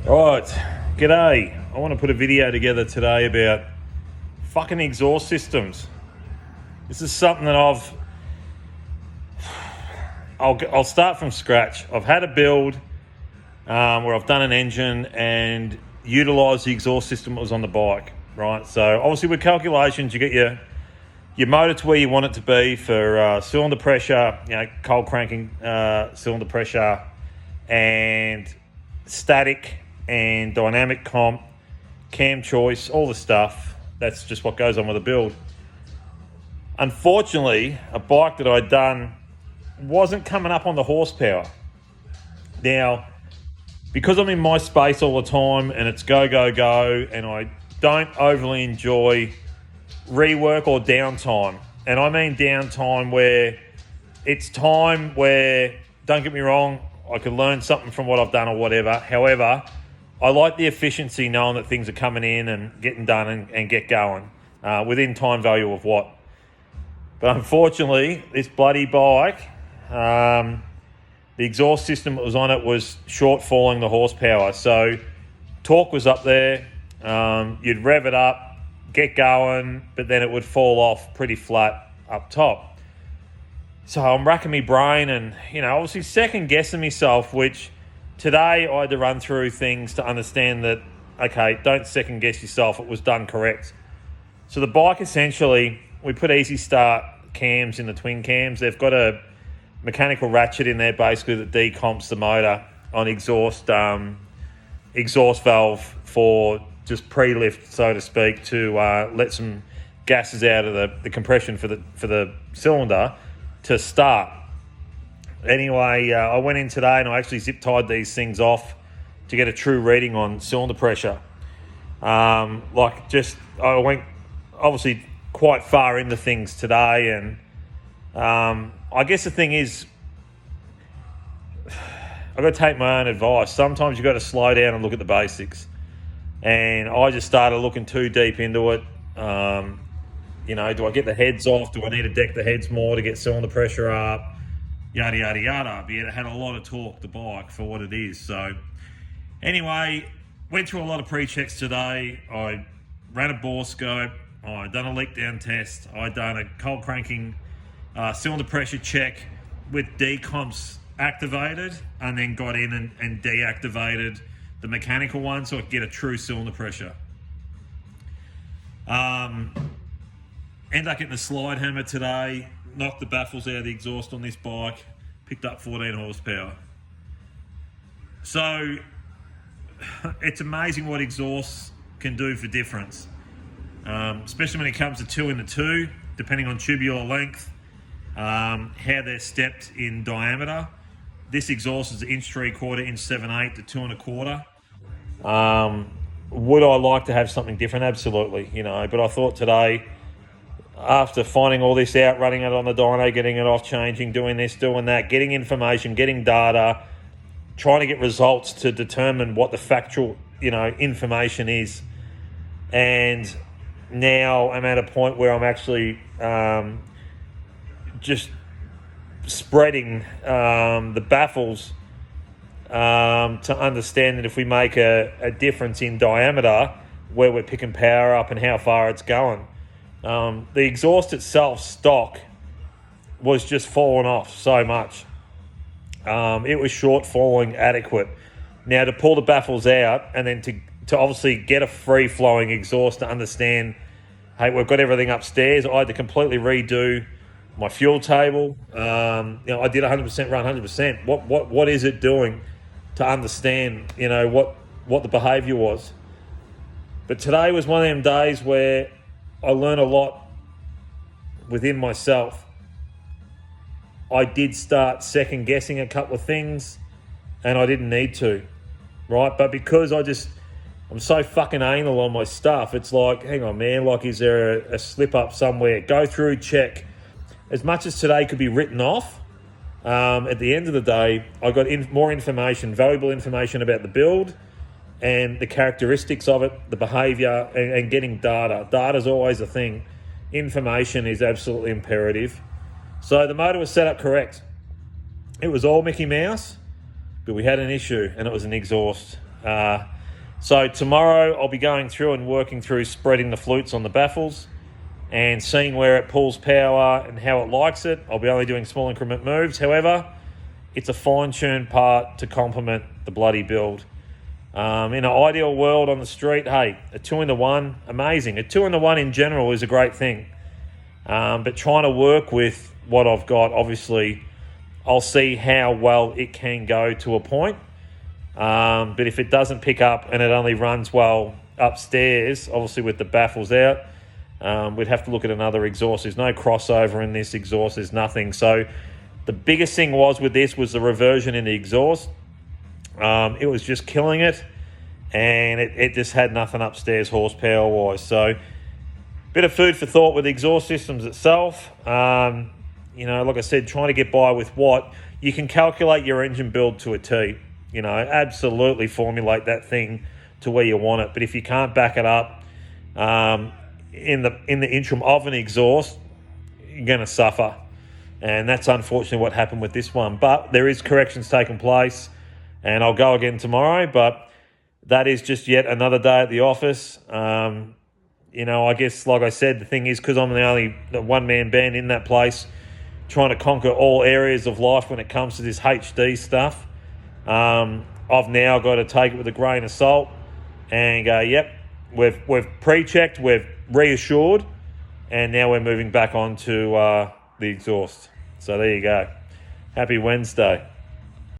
Right, g'day. I want to put a video together today about fucking exhaust systems. This is something that I'll start from scratch. I've had a build where I've done an engine and utilised the exhaust system that was on the bike, right? So obviously with calculations, you get your motor to where you want it to be for cylinder pressure, cold cranking cylinder pressure, and static and dynamic comp, cam choice, all the stuff. That's just what goes on with a build. Unfortunately, a bike that I'd done wasn't coming up on the horsepower. Now, because I'm in my space all the time and it's go, go, go, and I don't overly enjoy rework or downtime. And I mean downtime where it's time where, don't get me wrong, I could learn something from what I've done or whatever. However, I like the efficiency knowing that things are coming in and getting done and get going within time value of what. But unfortunately, this bloody bike, the exhaust system that was on it was shortfalling the horsepower. So torque was up there, you'd rev it up, get going, but then it would fall off pretty flat up top. So I'm racking my brain and, obviously second guessing myself, which today I had to run through things to understand that, okay, don't second guess yourself, it was done correct. So the bike essentially, we put easy start cams in the twin cams. They've got a mechanical ratchet in there basically that decomps the motor on exhaust valve for just pre-lift, so to speak, to let some gases out of the compression for the cylinder to start. Anyway, I went in today and I actually zip tied these things off to get a true reading on cylinder pressure. I went obviously quite far into things today, and I guess the thing is, I've got to take my own advice. Sometimes you've got to slow down and look at the basics. And I just started looking too deep into it. Do I get the heads off? Do I need to deck the heads more to get cylinder pressure up? Yada, yada, yada. But it had a lot of torque, the bike, for what it is. So anyway, went through a lot of pre-checks today. I ran a bore scope. I done a leak down test. I done a cold cranking cylinder pressure check with decomps activated, and then got in and deactivated the mechanical one so I could get a true cylinder pressure. Ended up getting a slide hammer today, knocked the baffles out of the exhaust on this bike, picked up 14 horsepower. So it's amazing what exhausts can do for difference, especially when it comes to 2 in the 2, depending on tubular length, how they're stepped in diameter. This exhaust is 1 3/4, 7/8 to 2 1/4. Would I like to have something different? Absolutely, but I thought today, after finding all this out, running it on the dyno, getting it off, changing, doing this, doing that, getting information, getting data, trying to get results to determine what the factual, information is. And now I'm at a point where I'm actually just spreading the baffles to understand that if we make a difference in diameter, where we're picking power up and how far it's going. The exhaust itself, stock, was just falling off so much. It was short-falling adequate. Now, to pull the baffles out and then to obviously get a free-flowing exhaust to understand, hey, we've got everything upstairs, I had to completely redo my fuel table. I did 100% run 100%. What is it doing to understand, what the behaviour was? But today was one of them days where I learned a lot within myself. I did start second guessing a couple of things, and I didn't need to, right? But because I'm so fucking anal on my stuff, it's like, hang on, man, is there a slip up somewhere? Go through, check. As much as today could be written off, at the end of the day, I got more information, valuable information about the build and the characteristics of it, the behaviour, and getting data. Data's always a thing. Information is absolutely imperative. So the motor was set up correct. It was all Mickey Mouse, but we had an issue, and it was an exhaust. So tomorrow I'll be going through and working through spreading the flutes on the baffles and seeing where it pulls power and how it likes it. I'll be only doing small increment moves. However, it's a fine-tuned part to complement the bloody build. In an ideal world on the street, hey, a 2-in-1, amazing. A 2-in-1 in general is a great thing. But trying to work with what I've got, obviously, I'll see how well it can go to a point. But if it doesn't pick up and it only runs well upstairs, obviously with the baffles out, we'd have to look at another exhaust. There's no crossover in this exhaust. There's nothing. So the biggest thing with this was the reversion in the exhaust. It was just killing it, and it just had nothing upstairs horsepower-wise. So bit of food for thought with the exhaust systems itself. Like I said, trying to get by with what you can calculate your engine build to a T. Absolutely formulate that thing to where you want it. But if you can't back it up in the interim of an exhaust, you're going to suffer. And that's unfortunately what happened with this one. But there is corrections taking place, and I'll go again tomorrow. But that is just yet another day at the office. I guess, like I said, the thing is, because I'm the one-man band in that place, trying to conquer all areas of life when it comes to this HD stuff, I've now got to take it with a grain of salt and go, yep, we've pre-checked, we've reassured, and now we're moving back on to the exhaust. So there you go. Happy Wednesday.